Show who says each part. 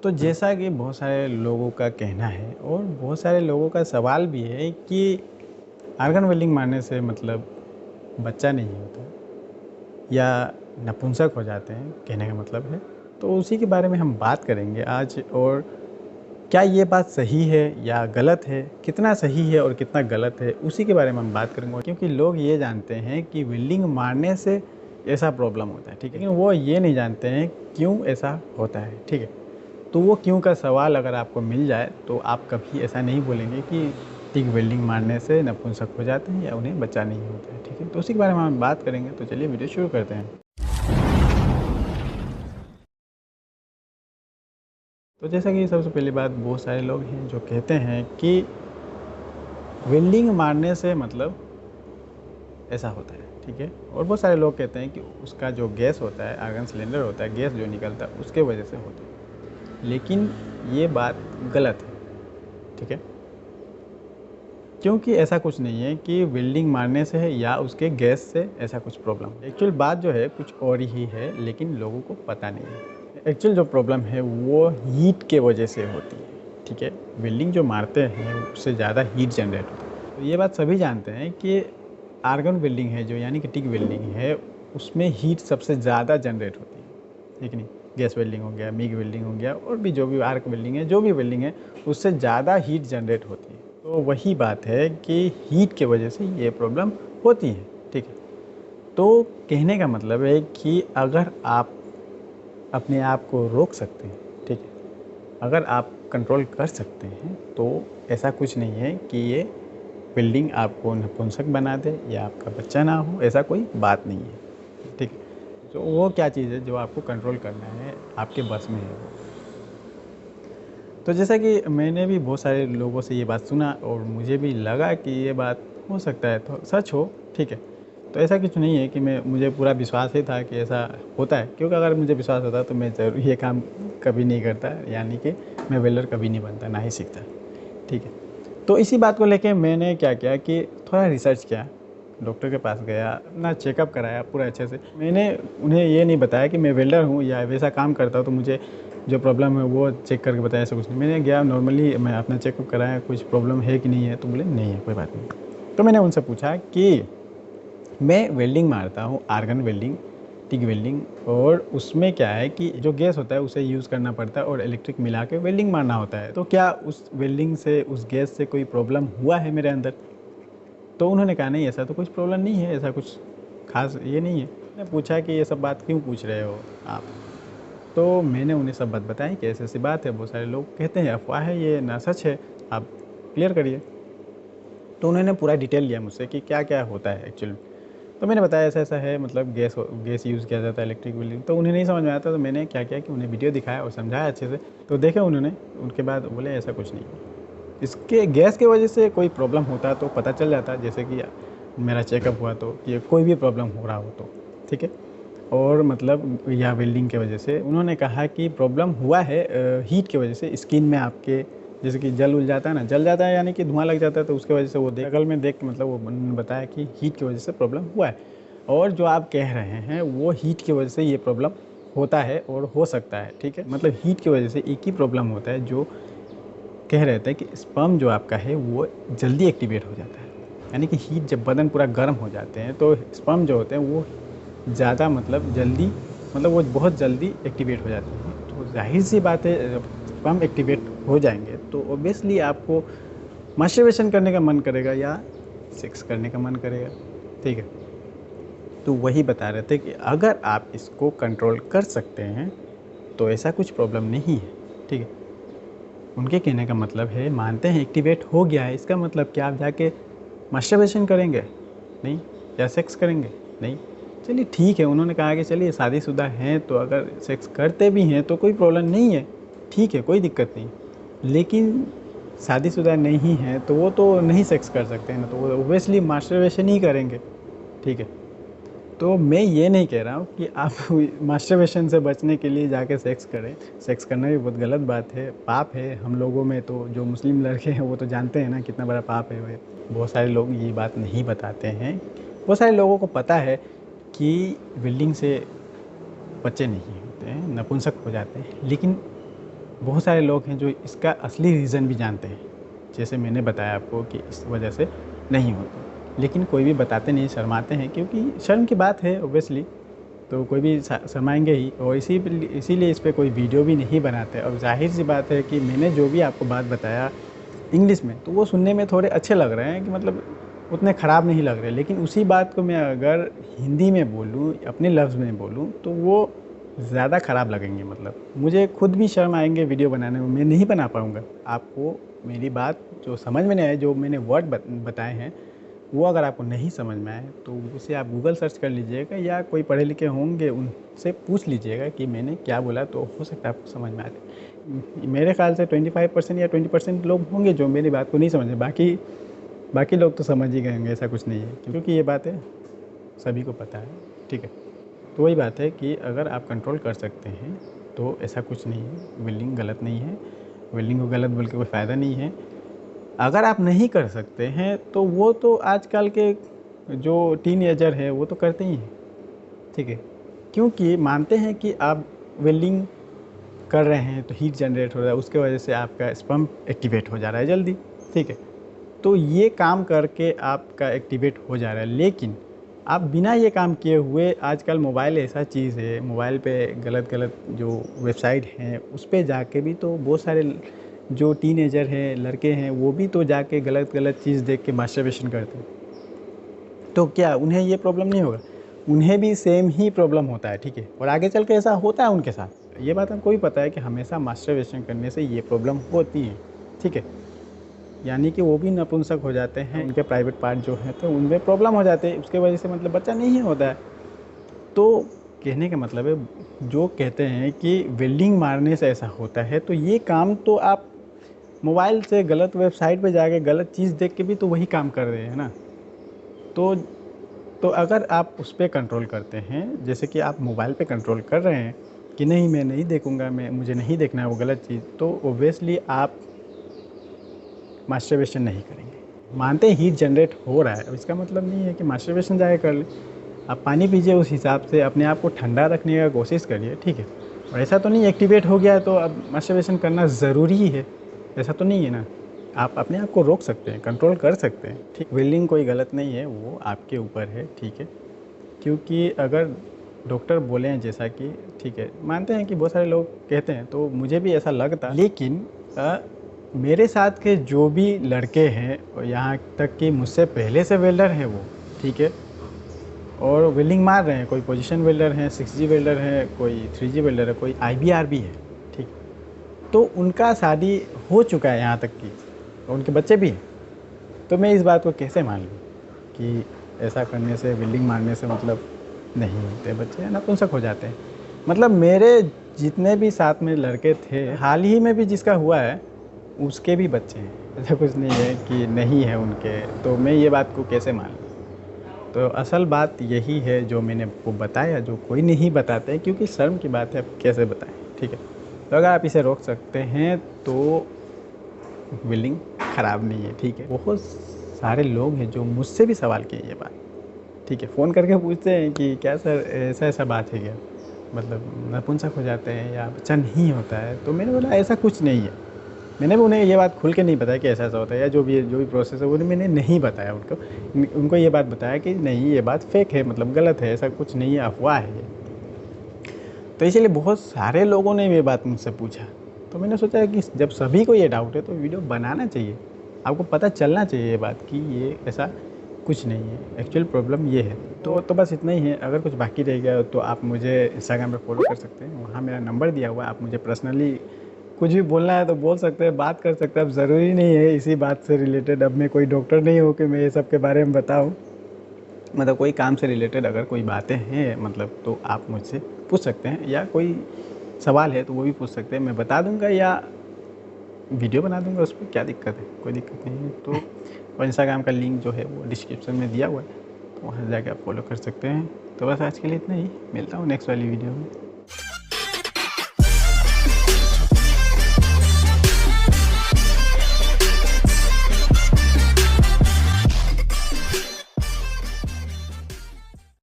Speaker 1: तो जैसा कि बहुत सारे लोगों का कहना है और बहुत सारे लोगों का सवाल भी है कि आर्गन वेल्डिंग मारने से मतलब बच्चा नहीं होता या नपुंसक हो जाते हैं, कहने का मतलब है। तो उसी के बारे में हम बात करेंगे आज। और क्या ये बात सही है या गलत है, कितना सही है और कितना गलत है, उसी के बारे में हम बात करेंगे। क्योंकि लोग ये जानते हैं कि वेल्डिंग मारने से ऐसा प्रॉब्लम होता है, ठीक है, लेकिन वो ये नहीं जानते हैं क्यों ऐसा होता है, ठीक है। तो वो क्यों का सवाल अगर आपको मिल जाए तो आप कभी ऐसा नहीं बोलेंगे कि टिक वेल्डिंग मारने से नपुंसक हो जाते हैं या उन्हें बच्चा नहीं होता है, ठीक है। तो उसी के बारे में हम बात करेंगे। तो चलिए वीडियो शुरू करते हैं। तो जैसा कि सबसे पहली बात, बहुत सारे लोग हैं जो कहते हैं कि वेल्डिंग मारने से मतलब ऐसा होता है, ठीक है। और बहुत सारे लोग कहते हैं कि उसका जो गैस होता है, आर्गन सिलेंडर होता है, गैस जो निकलता है उसके वजह से होता है। लेकिन ये बात गलत है, ठीक है। क्योंकि ऐसा कुछ नहीं है कि वेल्डिंग मारने से है या उसके गैस से ऐसा कुछ प्रॉब्लम। एक्चुअल बात जो है कुछ और ही है, लेकिन लोगों को पता नहीं है। एक्चुअल जो प्रॉब्लम है वो हीट के वजह से होती है, ठीक है। वेल्डिंग जो मारते हैं उससे ज़्यादा हीट जनरेट होती है। तो ये बात सभी जानते हैं कि आर्गन वेल्डिंग है जो, यानी कि टिक वेल्डिंग है, उसमें हीट सबसे ज़्यादा जनरेट होती है, ठीक नहीं। गैस वेल्डिंग हो गया, मिग वेल्डिंग हो गया, और भी जो भी आर्क वेल्डिंग है, जो भी वेल्डिंग है, उससे ज़्यादा हीट जनरेट होती है। तो वही बात है कि हीट के वजह से ये प्रॉब्लम होती है, ठीक है। तो कहने का मतलब है कि अगर आप अपने आप को रोक सकते हैं, ठीक है, अगर आप कंट्रोल कर सकते हैं, तो ऐसा कुछ नहीं है कि ये वेल्डिंग आपको नपुंसक बना दे या आपका बच्चा ना हो, ऐसा कोई बात नहीं है, ठीक है। तो वो क्या चीज़ है जो आपको कंट्रोल करना है, आपके बस में है वो। तो जैसा कि मैंने भी बहुत सारे लोगों से ये बात सुना और मुझे भी लगा कि ये बात हो सकता है तो सच हो, ठीक है। तो ऐसा कुछ नहीं है कि मुझे पूरा विश्वास ही था कि ऐसा होता है, क्योंकि अगर मुझे विश्वास होता तो मैं ज़रूर ये काम कभी नहीं करता, यानी कि मैं वेल्डर कभी नहीं बनता, ना ही सीखता, ठीक है। तो इसी बात को लेके मैंने क्या किया कि थोड़ा रिसर्च किया, डॉक्टर के पास गया, अपना चेकअप कराया पूरा अच्छे से। मैंने उन्हें ये नहीं बताया कि मैं वेल्डर हूँ या वैसा काम करता हूँ तो मुझे जो प्रॉब्लम है वो चेक करके बताया, ऐसा कुछ नहीं। मैंने गया नॉर्मली, मैं अपना चेकअप कराया, कुछ प्रॉब्लम है कि नहीं है, तो बोले नहीं है, कोई बात नहीं। तो मैंने उनसे पूछा कि मैं वेल्डिंग मारता हूँ, आर्गन वेल्डिंग, टिक वेल्डिंग, और उसमें क्या है कि जो गैस होता है उसे यूज़ करना पड़ता है और इलेक्ट्रिक मिला के वेल्डिंग मारना होता है। तो क्या उस वेल्डिंग से, उस गैस से कोई प्रॉब्लम हुआ है मेरे अंदर? तो उन्होंने कहा नहीं, ऐसा तो कुछ प्रॉब्लम नहीं है, ऐसा कुछ खास ये नहीं है। मैंने पूछा कि ये सब बात क्यों पूछ रहे हो आप? तो मैंने उन्हें सब बात बताई कि ऐसी ऐसी बात है, बहुत सारे लोग कहते हैं अफवाह है, ये ना सच है, आप क्लियर करिए। तो उन्होंने पूरा डिटेल लिया मुझसे कि क्या क्या होता है एक्चुअली। तो मैंने बताया ऐसा ऐसा है, मतलब गैस यूज़ किया जाता है, इलेक्ट्रिक वेल्डिंग। तो उन्हें नहीं समझ में आया था, तो मैंने क्या किया कि उन्हें वीडियो दिखाया और समझाया अच्छे से। तो देखे उन्होंने, उनके बाद बोले ऐसा कुछ नहीं है, इसके गैस की वजह से कोई प्रॉब्लम होता तो पता चल जाता, जैसे कि मेरा चेकअप हुआ तो कि कोई भी प्रॉब्लम हो रहा हो तो, ठीक है। और मतलब या वेल्डिंग की वजह से उन्होंने कहा कि प्रॉब्लम हुआ है हीट की वजह से, स्किन में आपके जैसे कि जल उल जाता है ना, जल जाता है यानी कि धुआं लग जाता है, तो उसके वजह से वो बगल में देख के मतलब वो उन्होंने बताया कि हीट की वजह से प्रॉब्लम हुआ है। और जो आप कह रहे हैं वो हीट की वजह से ये प्रॉब्लम होता है और हो सकता है, ठीक है। मतलब हीट की वजह से एक ही प्रॉब्लम होता है, जो कह रहे थे कि स्पर्म जो आपका है वो जल्दी एक्टिवेट हो जाता है। यानी कि हीट, जब बदन पूरा गर्म हो जाते हैं तो स्पर्म जो होते हैं वो ज़्यादा मतलब जल्दी, मतलब वो बहुत जल्दी एक्टिवेट हो जाते हैं। तो जाहिर सी बात है, जब स्पर्म एक्टिवेट हो जाएंगे तो ऑब्वियसली आपको मास्टरबेशन करने का मन करेगा या सेक्स करने का मन करेगा, ठीक है। तो वही बता रहे थे कि अगर आप इसको कंट्रोल कर सकते हैं तो ऐसा कुछ प्रॉब्लम नहीं है, ठीक है। उनके कहने का मतलब है, मानते हैं एक्टिवेट हो गया है, इसका मतलब क्या आप जाके मास्टरबेशन करेंगे? नहीं। या सेक्स करेंगे? नहीं। चलिए ठीक है, उन्होंने कहा कि चलिए शादीशुदा हैं तो अगर सेक्स करते भी हैं तो कोई प्रॉब्लम नहीं है, ठीक है, कोई दिक्कत नहीं। लेकिन शादीशुदा नहीं है तो वो तो नहीं सेक्स कर सकते हैं ना, तो वो ओबियसली मास्टरबेशन ही करेंगे, ठीक है। तो मैं ये नहीं कह रहा हूँ कि आप मास्टरबेशन से बचने के लिए जाके सेक्स करें। सेक्स करना भी बहुत गलत बात है, पाप है। हम लोगों में तो जो मुस्लिम लड़के हैं वो तो जानते हैं ना कितना बड़ा पाप है वो। बहुत सारे लोग ये बात नहीं बताते हैं। बहुत सारे लोगों को पता है कि वेल्डिंग से बच्चे नहीं होते हैं, नपुंसक हो जाते हैं, लेकिन बहुत सारे लोग हैं जो इसका असली रीज़न भी जानते हैं, जैसे मैंने बताया आपको कि इस वजह से नहीं होती, लेकिन कोई भी बताते नहीं, शर्माते हैं, क्योंकि शर्म की बात है ऑब्वियसली, तो कोई भी शर्माएंगे ही, और इसीलिए इस पर कोई वीडियो भी नहीं बनाते। और जाहिर सी बात है कि मैंने जो भी आपको बात बताया इंग्लिश में, तो वो सुनने में थोड़े अच्छे लग रहे हैं, कि मतलब उतने ख़राब नहीं लग रहे, लेकिन उसी बात को मैं अगर हिंदी में बोलूँ, अपने लफ्ज़ में बोलूँ, तो वो ज़्यादा ख़राब लगेंगे। मतलब मुझे खुद भी शर्म आएंगे वीडियो बनाने में, मैं नहीं बना पाऊँगा। आपको मेरी बात जो समझ में नहीं आए, जो मैंने वर्ड बताए हैं, वो अगर आपको नहीं समझ में आए तो उसे आप गूगल सर्च कर लीजिएगा, या कोई पढ़े लिखे होंगे उनसे पूछ लीजिएगा कि मैंने क्या बोला, तो हो सकता है आपको समझ में आ जाए। मेरे ख्याल से 25% या 20% लोग होंगे जो मेरी बात को नहीं समझे, बाकी लोग तो समझ ही गए होंगे, ऐसा कुछ नहीं है, क्योंकि ये बातें सभी को पता है, ठीक है। तो वही बात है कि अगर आप कंट्रोल कर सकते हैं तो ऐसा कुछ नहीं है, वेल्डिंग गलत नहीं है, वेल्डिंग को गलत बोल के कोई फ़ायदा नहीं है। अगर आप नहीं कर सकते हैं तो वो तो आजकल के जो टीनेजर है वो तो करते ही हैं, ठीक है, क्योंकि मानते हैं कि आप वेल्डिंग कर रहे हैं तो हीट जनरेट हो रहा है, उसके वजह से आपका स्पर्म एक्टिवेट हो जा रहा है जल्दी, ठीक है। तो ये काम करके आपका एक्टिवेट हो जा रहा है, लेकिन आप बिना ये काम किए हुए, आजकल मोबाइल ऐसा चीज़ है, मोबाइल पे गलत गलत जो वेबसाइट हैं उस पे जाके भी तो बहुत सारे जो टीनेजर हैं, लड़के हैं, वो भी तो जाके गलत गलत चीज़ देख के मास्टरबेशन करते हैं। तो क्या उन्हें ये प्रॉब्लम नहीं होगा? उन्हें भी सेम ही प्रॉब्लम होता है, ठीक है, और आगे चल के ऐसा होता है उनके साथ। ये बात हमको भी पता है कि हमेशा मास्टरबेशन करने से ये प्रॉब्लम होती है, ठीक है। यानी कि वो भी नपुंसक हो जाते हैं, उनके प्राइवेट पार्ट जो हैं तो उनमें प्रॉब्लम हो जाते हैं, उसके वजह से मतलब बच्चा नहीं होता है। तो कहने का मतलब है, जो कहते हैं कि वेल्डिंग मारने से ऐसा होता है, तो ये काम तो आप मोबाइल से गलत वेबसाइट पे जाके गलत चीज़ देख के भी तो वही काम कर रहे हैं ना। तो तो अगर आप उस पर कंट्रोल करते हैं, जैसे कि आप मोबाइल पे कंट्रोल कर रहे हैं कि नहीं मैं नहीं देखूँगा, मुझे नहीं देखना है वो गलत चीज़, तो ओब्वियसली आप मास्टरबेशन नहीं करेंगे। मानते हैं हीट जनरेट हो रहा है, अब इसका मतलब नहीं है कि मास्टरबेशन जाके कर ले। आप पानी पीजिए, उस हिसाब से अपने आप को ठंडा रखने का कोशिश करिए, ठीक है। और ऐसा तो नहीं एक्टिवेट हो गया है तो अब मास्टरबेशन करना ज़रूरी ही है, ऐसा तो नहीं है ना। आप अपने आप को रोक सकते हैं, कंट्रोल कर सकते हैं, ठीक। वेल्डिंग कोई गलत नहीं है, वो आपके ऊपर है, ठीक है। क्योंकि अगर डॉक्टर बोले हैं जैसा कि, ठीक है, मानते हैं कि बहुत सारे लोग कहते हैं, तो मुझे भी ऐसा लगता, लेकिन मेरे साथ के जो भी लड़के हैं, और यहाँ तक कि मुझसे पहले से वेल्डर हैं वो, ठीक है, और वेल्डिंग मार रहे हैं, कोई पोजीशन वेल्डर हैं, 6G वेल्डर है, कोई 3G वेल्डर है, कोई IBR भी है, ठीक। तो उनका शादी हो चुका है यहाँ तक कि, और उनके बच्चे भी हैं। तो मैं इस बात को कैसे मान लूँ कि ऐसा करने से, वेल्डिंग मारने से मतलब नहीं होते बच्चे, नपुंसक हो जाते हैं। मतलब मेरे जितने भी साथ में लड़के थे, हाल ही में भी जिसका हुआ है उसके भी बच्चे हैं, ऐसा कुछ नहीं है कि नहीं है उनके। तो मैं ये बात को कैसे मान लूँ? तो असल बात यही है जो मैंने आपको बताया, जो कोई नहीं बताते, क्योंकि शर्म की बात है, आप कैसे बताएं, ठीक है। तो अगर आप इसे रोक सकते हैं तो वेल्डिंग ख़राब नहीं है, ठीक है। बहुत सारे लोग हैं जो मुझसे भी सवाल किए ये बात, ठीक है, फ़ोन करके पूछते हैं कि क्या सर ऐसा ऐसा बात है क्या, मतलब नपुंसक हो जाते हैं या बच्चा नहीं होता है। तो मैंने बोला ऐसा कुछ नहीं है। मैंने भी उन्हें ये बात खुल के नहीं बताया कि ऐसा ऐसा होता है, या जो भी प्रोसेस है वो मैंने नहीं बताया उनको ये बात बताया कि नहीं, ये बात फेक है, मतलब गलत है, ऐसा कुछ नहीं है, अफवाह है ये। तो इसीलिए बहुत सारे लोगों ने ये बात मुझसे पूछा, तो मैंने सोचा कि जब सभी को ये डाउट है तो वीडियो बनाना चाहिए, आपको पता चलना चाहिए ये बात कि ये ऐसा कुछ नहीं है, एक्चुअल प्रॉब्लम ये है। तो बस इतना ही है। अगर कुछ बाकी रह गया तो आप मुझे इंस्टाग्राम पे फॉलो कर सकते हैं, वहाँ मेरा नंबर दिया हुआ है, आप मुझे पर्सनली कुछ भी बोलना है तो बोल सकते हैं, बात कर सकते हैं। अब ज़रूरी नहीं है इसी बात से रिलेटेड, अब मैं कोई डॉक्टर नहीं हूँ कि मैं ये सब के बारे में बताऊँ। मतलब कोई काम से रिलेटेड अगर कोई बातें हैं मतलब, तो आप मुझसे पूछ सकते हैं, या कोई सवाल है तो वो भी पूछ सकते हैं, मैं बता दूंगा या वीडियो बना दूंगा उस पर, क्या दिक्कत है, कोई दिक्कत नहीं है। तो और इंस्टाग्राम का लिंक जो है वो डिस्क्रिप्शन में दिया हुआ है, तो वहाँ जाके आप फॉलो कर सकते हैं। तो बस आज के लिए इतना ही, मिलता हूँ नेक्स्ट वाली वीडियो में।